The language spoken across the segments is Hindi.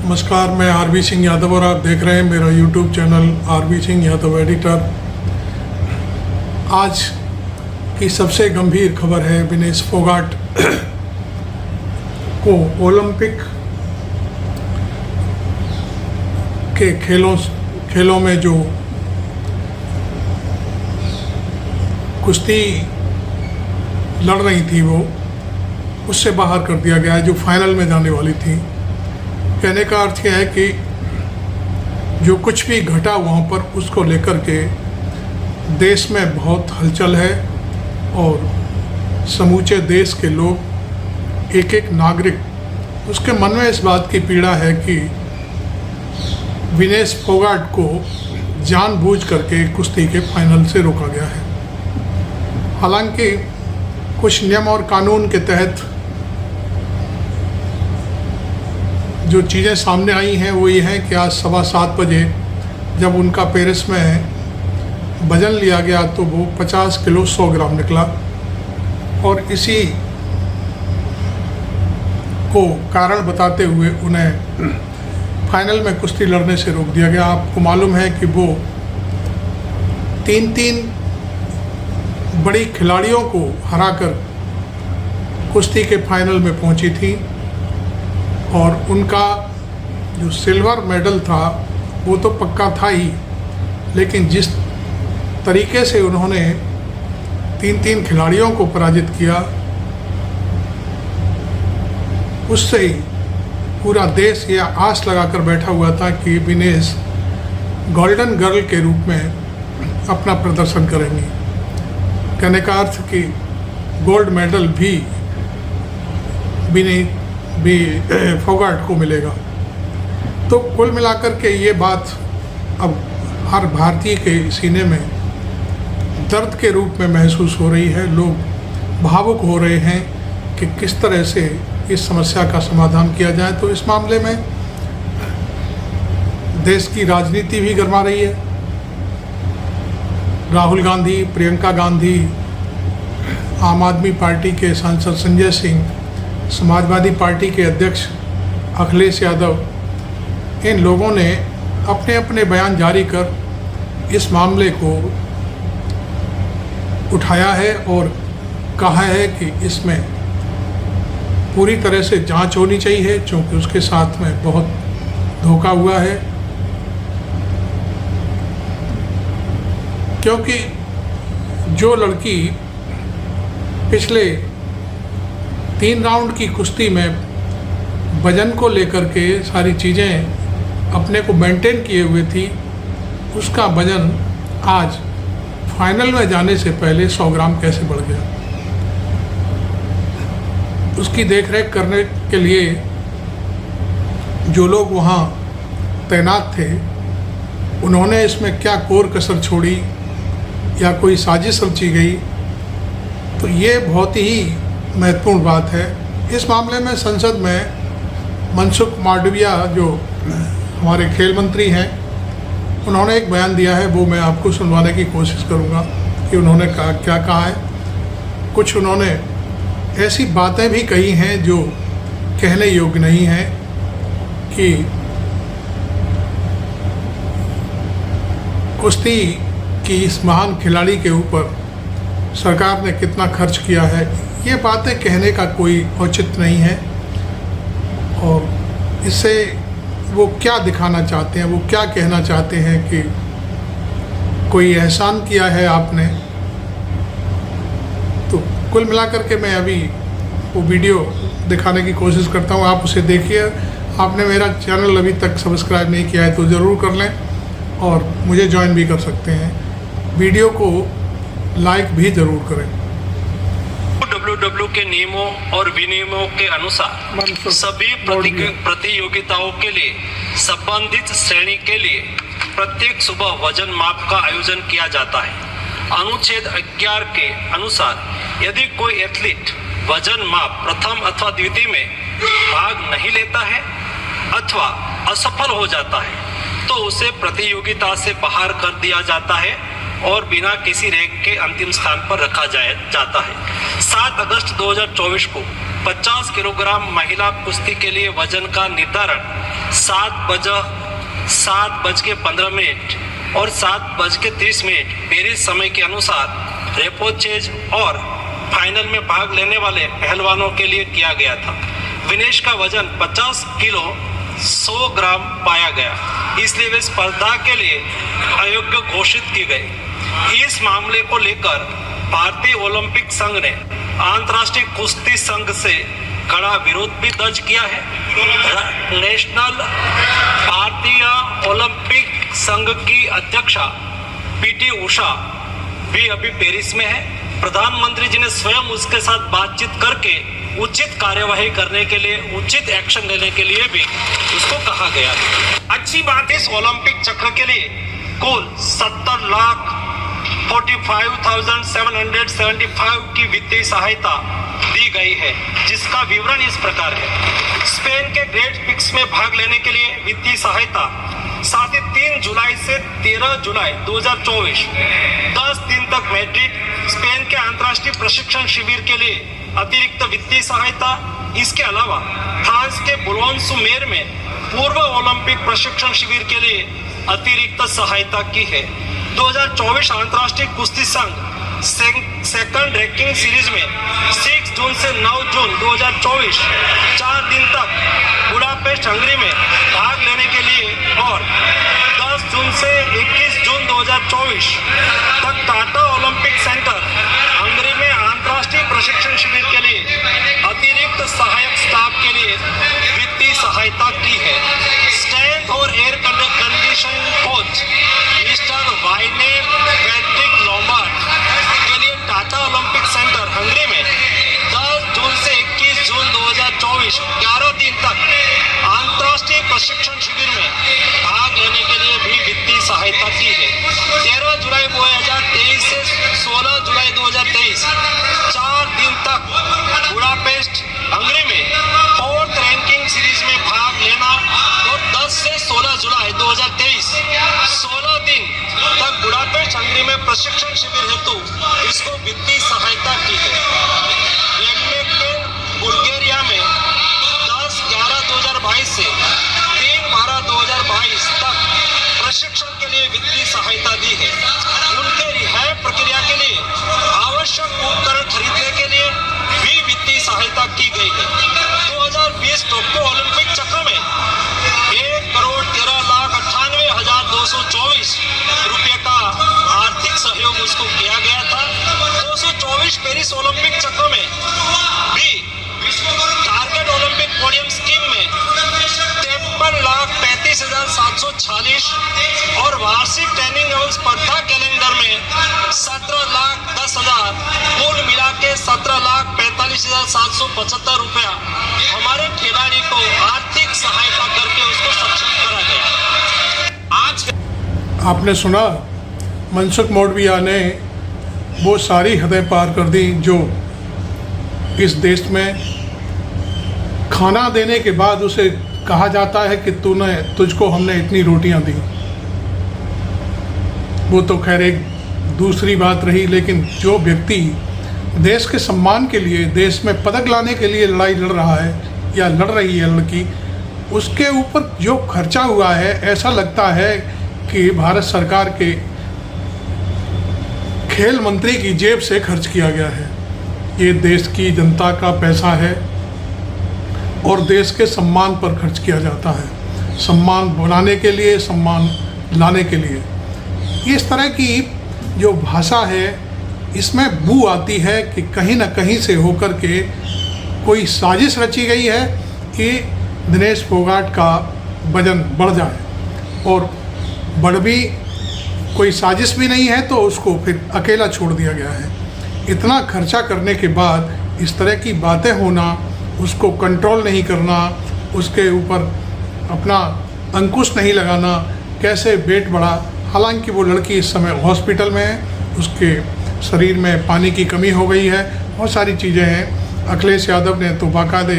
नमस्कार, मैं आरबी सिंह यादव और आप देख रहे हैं मेरा YouTube channel RB Singh Yadav editor. आज की सबसे गंभीर खबर है विनेश फोगाट को ओलंपिक के खेलों में जो कुश्ती लड़ रही थी वो उससे बाहर कर दिया गया है, जो फाइनल में जाने वाली थी। कहने का अर्थ यह है कि जो कुछ भी घटा वहाँ पर उसको लेकर के देश में बहुत हलचल है और समूचे देश के लोग, एक एक नागरिक उसके मन में इस बात की पीड़ा है कि विनेश फोगाट को जानबूझ करके कुश्ती के फाइनल से रोका गया है। हालांकि कुछ नियम और कानून के तहत जो चीज़ें सामने आई हैं वो ये है कि आज 7:15 बजे जब उनका पेरिस में वजन लिया गया तो वो 50 किलो 100 ग्राम निकला और इसी को कारण बताते हुए उन्हें फाइनल में कुश्ती लड़ने से रोक दिया गया। आपको मालूम है कि वो तीन बड़ी खिलाड़ियों को हराकर कुश्ती के फाइनल में पहुंची थी और उनका जो सिल्वर मेडल था वो तो पक्का था ही, लेकिन जिस तरीके से उन्होंने तीन खिलाड़ियों को पराजित किया उससे ही पूरा देश ये आस लगाकर बैठा हुआ था कि विनेश गोल्डन गर्ल के रूप में अपना प्रदर्शन करेंगी। कहने का अर्थ कि गोल्ड मेडल भी फोगाट को मिलेगा। तो कुल मिलाकर के ये बात अब हर भारतीय के सीने में दर्द के रूप में महसूस हो रही है। लोग भावुक हो रहे हैं कि किस तरह से इस समस्या का समाधान किया जाए। तो इस मामले में देश की राजनीति भी गरमा रही है। राहुल गांधी, प्रियंका गांधी, आम आदमी पार्टी के सांसद संजय सिंह, समाजवादी पार्टी के अध्यक्ष अखिलेश यादव, इन लोगों ने अपने अपने बयान जारी कर इस मामले को उठाया है और कहा है कि इसमें पूरी तरह से जांच होनी चाहिए क्योंकि उसके साथ में बहुत धोखा हुआ है। क्योंकि जो लड़की पिछले 3 राउंड की कुश्ती में वजन को लेकर के सारी चीज़ें अपने को मेंटेन किए हुए थी, उसका वजन आज फाइनल में जाने से पहले 100 ग्राम कैसे बढ़ गया। उसकी देखरेख करने के लिए जो लोग वहाँ तैनात थे उन्होंने इसमें क्या कोर कसर छोड़ी या कोई साजिश रची गई, तो ये बहुत ही महत्वपूर्ण बात है। इस मामले में संसद में मनसुख मांडविया जो हमारे खेल मंत्री हैं उन्होंने एक बयान दिया है, वो मैं आपको सुनवाने की कोशिश करूंगा कि उन्होंने क्या कहा है। कुछ उन्होंने ऐसी बातें भी कही हैं जो कहने योग्य नहीं हैं कि कुश्ती की इस महान खिलाड़ी के ऊपर सरकार ने कितना खर्च किया है, ये बातें कहने का कोई औचित्य नहीं है। और इससे वो क्या दिखाना चाहते हैं, वो क्या कहना चाहते हैं कि कोई एहसान किया है आपने। तो कुल मिलाकर के मैं अभी वो वीडियो दिखाने की कोशिश करता हूँ, आप उसे देखिए। आपने मेरा चैनल अभी तक सब्सक्राइब नहीं किया है तो ज़रूर कर लें और मुझे ज्वाइन भी कर सकते हैं। वीडियो को लाइक भी ज़रूर करें। WWE के नियमों और विनियमों के अनुसार सभी प्रतियोगिताओं के लिए संबंधित श्रेणी के लिए प्रत्येक सुबह वजन माप का आयोजन किया जाता है। अनुच्छेद 11 के अनुसार यदि कोई एथलीट वजन माप प्रथम अथवा द्वितीय में भाग नहीं लेता है अथवा असफल हो जाता है तो उसे प्रतियोगिता से बाहर कर दिया जाता है और बिना किसी रैंक के अंतिम स्थान पर रखा जाता है। 7 अगस्त 2024 को 50 किलोग्राम महिला कुश्ती के लिए वजन का निर्धारण 7:15 और 7:30 पेरिस समय के अनुसार रेपोचेज और फाइनल में भाग लेने वाले पहलवानों के लिए किया गया था। विनेश का वजन 50 किलो 100 ग्राम पाया गया, इसलिए वे स्पर्धा के लिए अयोग्य घोषित की गई। इस मामले को लेकर भारतीय ओलंपिक संघ ने अंतर्राष्ट्रीय कुश्ती संघ से कड़ा विरोध भी दर्ज किया है। नेशनल भारतीय ओलंपिक संघ की अध्यक्षा पीटी उषा भी अभी पेरिस में है। प्रधानमंत्री जी ने स्वयं उसके साथ बातचीत करके उचित कार्यवाही करने के लिए, उचित एक्शन लेने के लिए भी उसको कहा गया। अच्छी बात, इस ओलंपिक चक्र के लिए कुल 70,45,775 की वित्तीय सहायता दी गई है, जिसका विवरण इस प्रकार है। स्पेन के ग्रेट पिक्स में भाग लेने के लिए वित्तीय सहायता 3 जुलाई से 13 जुलाई 2024 10 दिन तक मैड्रिड, स्पेन के अंतर्राष्ट्रीय प्रशिक्षण शिविर के लिए अतिरिक्त वित्तीय सहायता। इसके अलावा फ्रांस के बुलोन-sur-mer में पूर्व ओलंपिक प्रशिक्षण शिविर के लिए अतिरिक्त सहायता की है। 2024 अंतर्राष्ट्रीय कुश्ती संघ सेकंड रैंकिंग सीरीज में 6 जून से 9 जून 2024 4 दिन तक बुडापेस्ट हंगरी में भाग लेने के लिए और 10 जून से 21 जून 2024 तक टाटा ओलंपिक सेंटर हंगरी में अंतर्राष्ट्रीय प्रशिक्षण शिविर के लिए अतिरिक्त सहायक स्टाफ के लिए वित्तीय सहायता की है। स्ट्रेंथ और air condition coach mister Wayne Patrick Lombard के लिए टाटा ओलंपिक सेंटर हंगरी में 10 जून से 21 जून 2024 11 दिन तक अंतर्राष्ट्रीय प्रशिक्षण शिविर में भाग लेने के लिए भी वित्तीय सहायता की है। 13 जुलाई 2023 से 16 जुलाई 2023 4 दिन तक बुडापेस्ट हंगरी में 4th रैंकिंग सीरीज में भाग लेना और 10 से 16 जुलाई 2023 16 दिन तक बुडापेस्ट हंगरी में प्रशिक्षण शिविर हेतु इसको वित्तीय सहायता की है। बुल्गारिया में 10/11/2022 से 3/12/2022 तक प्रशिक्षण के लिए वित्तीय सहायता दी है। उनके रिहाई प्रक्रिया के लिए आवश्यक उपकरण खरीदने के लिए भी वित्तीय सहायता की गई है। 2020 टोक्यो ओलंपिक चक्र में 1,13,98,224 रुपये का आर्थिक सहयोग उसको किया गया था। 224 पेरिस ओलंपिक चक्र में भी टारगेट ओलंपिक पोडियम स्कीम में 53,35,746 और वार्षिक ट्रेनिंग एवं स्पर्धा कैलेंडर में 17,10,000 कुल मिला के 17,45,775 रुपया हमारे खिलाड़ी को आर्थिक सहायता करके उसको सक्षम करा गया। आज आपने सुना, मनसुख मांडविया ने वो सारी हदें पार कर दी जो इस देश में खाना देने के बाद उसे कहा जाता है कि तुझको हमने इतनी रोटियां दी। वो तो खैर एक दूसरी बात रही, लेकिन जो व्यक्ति देश के सम्मान के लिए, देश में पदक लाने के लिए लड़ाई लड़ रहा है या लड़ रही है लड़की, उसके ऊपर जो खर्चा हुआ है, ऐसा लगता है कि भारत सरकार के खेल मंत्री की जेब से खर्च किया गया है। ये देश की जनता का पैसा है और देश के सम्मान पर खर्च किया जाता है, सम्मान बनाने के लिए, सम्मान लाने के लिए। इस तरह की जो भाषा है, इसमें बू आती है कि कहीं ना कहीं से होकर के कोई साजिश रची गई है कि दिनेश फोगाट का वजन बढ़ जाए, और बढ़ भी कोई साजिश भी नहीं है तो उसको फिर अकेला छोड़ दिया गया है। इतना खर्चा करने के बाद इस तरह की बातें होना, उसको कंट्रोल नहीं करना, उसके ऊपर अपना अंकुश नहीं लगाना, कैसे वेट बढ़ा। हालांकि वो लड़की इस समय हॉस्पिटल में है, उसके शरीर में पानी की कमी हो गई है, बहुत सारी चीज़ें हैं। अखिलेश यादव ने तो बाकायदे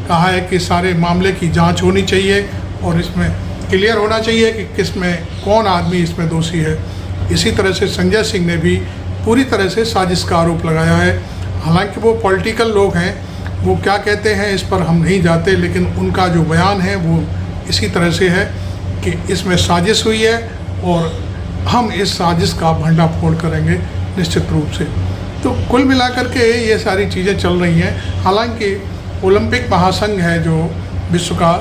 कहा है कि सारे मामले की जांच होनी चाहिए और इसमें क्लियर होना चाहिए कि किस में कौन आदमी इसमें दोषी है। इसी तरह से संजय सिंह ने भी पूरी तरह से साजिश का आरोप लगाया है। हालांकि वो पॉलिटिकल लोग हैं, वो क्या कहते हैं इस पर हम नहीं जाते, लेकिन उनका जो बयान है वो इसी तरह से है कि इसमें साजिश हुई है और हम इस साजिश का भंडाफोड़ करेंगे निश्चित रूप से। तो कुल मिलाकर के ये सारी चीज़ें चल रही हैं। हालांकि ओलंपिक महासंघ है जो विश्व का,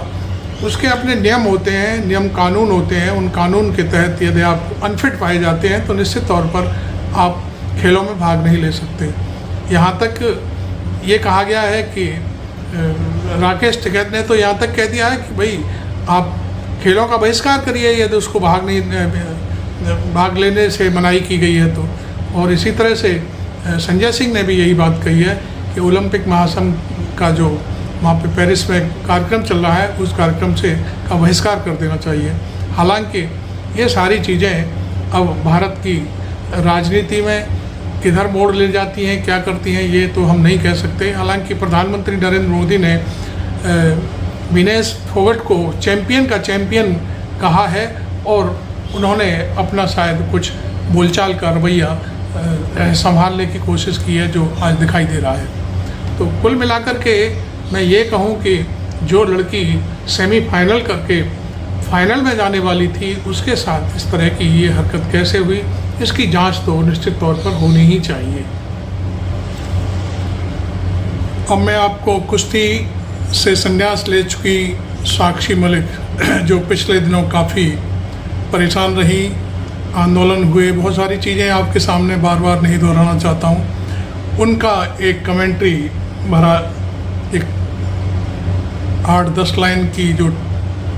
उसके अपने नियम होते हैं, नियम कानून होते हैं। उन कानून के तहत यदि आप अनफिट पाए जाते हैं तो निश्चित तौर पर आप खेलों में भाग नहीं ले सकते। यहाँ तक ये कहा गया है कि राकेश टिकैत ने तो यहाँ तक कह दिया है कि भाई आप खेलों का बहिष्कार करिए यदि उसको भाग लेने से मनाही की गई है तो। और इसी तरह से संजय सिंह ने भी यही बात कही है कि ओलंपिक महासंघ का जो वहाँ पे पेरिस में कार्यक्रम चल रहा है उस कार्यक्रम का बहिष्कार कर देना चाहिए। हालांकि ये सारी चीज़ें अब भारत की राजनीति में किधर मोड़ ले जाती हैं, क्या करती हैं, ये तो हम नहीं कह सकते। हालांकि प्रधानमंत्री नरेंद्र मोदी ने विनेश फोगट को चैंपियन का चैंपियन कहा है और उन्होंने अपना शायद कुछ बोलचाल का रवैया संभालने की कोशिश की है जो आज दिखाई दे रहा है। तो कुल मिलाकर के मैं ये कहूँ कि जो लड़की सेमीफाइनल करके फाइनल में जाने वाली थी उसके साथ इस तरह की ये हरकत कैसे हुई, इसकी जांच तो निश्चित तौर पर होनी ही चाहिए। अब मैं आपको कुश्ती से संन्यास ले चुकी साक्षी मलिक जो पिछले दिनों काफ़ी परेशान रही, आंदोलन हुए, बहुत सारी चीज़ें आपके सामने बार बार नहीं दोहराना चाहता हूँ, उनका एक कमेंट्री भरा एक 8-10 लाइन की जो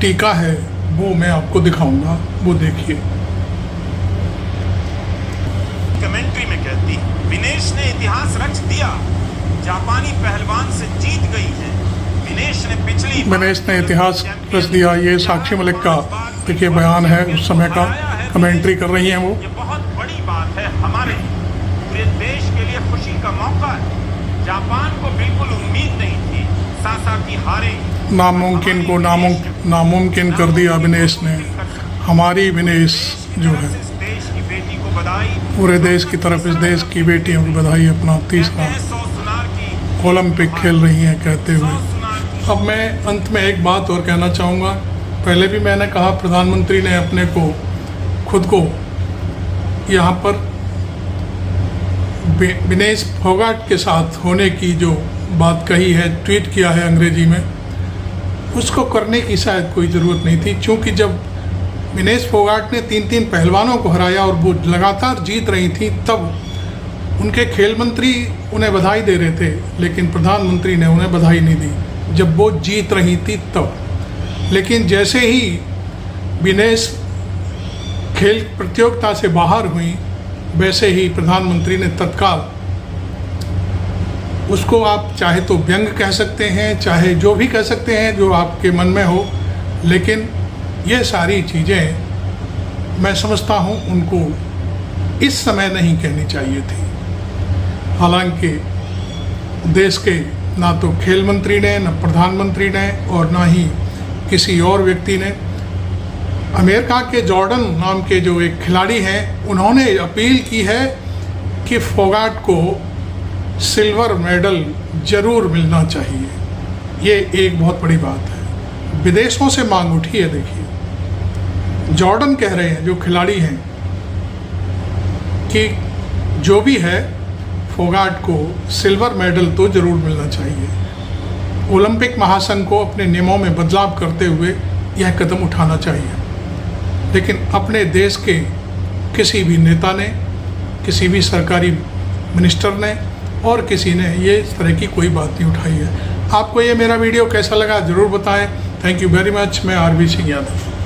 टीका है वो मैं आपको दिखाऊंगा, वो देखिए। कमेंट्री में कहती विनेश ने इतिहास रच दिया, जापानी पहलवान से जीत गई है। विनेश ने इतिहास रच दिया, ये साक्षी मलिक का देखिए बयान है उस समय का, कमेंट्री कर रही हैं वो। ये बहुत बड़ी बात है हमारे पूरे देश के लिए, खुशी का मौका है। जापान को बिल्कुल उम्मीद नहीं थी सासाकी हारेगी, नामुमकिन को नामुमकिन कर दिया विनेश ने। हमारी विनेश जो है देश की बेटी को बधाई, पूरे देश की तरफ इस देश की बेटियों को बधाई, अपना तीसरा ओलंपिक खेल रही हैं कहते हुए। अब मैं अंत में एक बात और कहना चाहूँगा। पहले भी मैंने कहा प्रधानमंत्री ने अपने को खुद को यहाँ पर विनेश फोगाट के साथ होने की जो बात कही है, ट्वीट किया है अंग्रेजी में, उसको करने की शायद कोई ज़रूरत नहीं थी। क्योंकि जब विनेश फोगाट ने 3 पहलवानों को हराया और वो लगातार जीत रही थी तब उनके खेल मंत्री उन्हें बधाई दे रहे थे, लेकिन प्रधानमंत्री ने उन्हें बधाई नहीं दी जब वो जीत रही थी तब। लेकिन जैसे ही विनेश खेल प्रतियोगिता से बाहर हुई वैसे ही प्रधानमंत्री ने तत्काल उसको, आप चाहे तो व्यंग कह सकते हैं, चाहे जो भी कह सकते हैं जो आपके मन में हो, लेकिन ये सारी चीज़ें मैं समझता हूँ उनको इस समय नहीं कहनी चाहिए थी। हालांकि देश के ना तो खेल मंत्री ने, न प्रधानमंत्री ने और ना ही किसी और व्यक्ति ने, अमेरिका के जॉर्डन नाम के जो एक खिलाड़ी हैं उन्होंने अपील की है कि फोगाट को सिल्वर मेडल जरूर मिलना चाहिए। ये एक बहुत बड़ी बात है। विदेशों से मांग उठी है। देखिए जॉर्डन कह रहे हैं जो खिलाड़ी हैं कि जो भी है फोगाट को सिल्वर मेडल तो जरूर मिलना चाहिए। ओलंपिक महासंघ को अपने नियमों में बदलाव करते हुए यह कदम उठाना चाहिए। लेकिन अपने देश के किसी भी नेता ने, किसी भी सरकारी मिनिस्टर ने और किसी ने ये इस तरह की कोई बात नहीं उठाई है। आपको ये मेरा वीडियो कैसा लगा ज़रूर बताएं। Thank you very much. मैं आरवी सिंह यादव।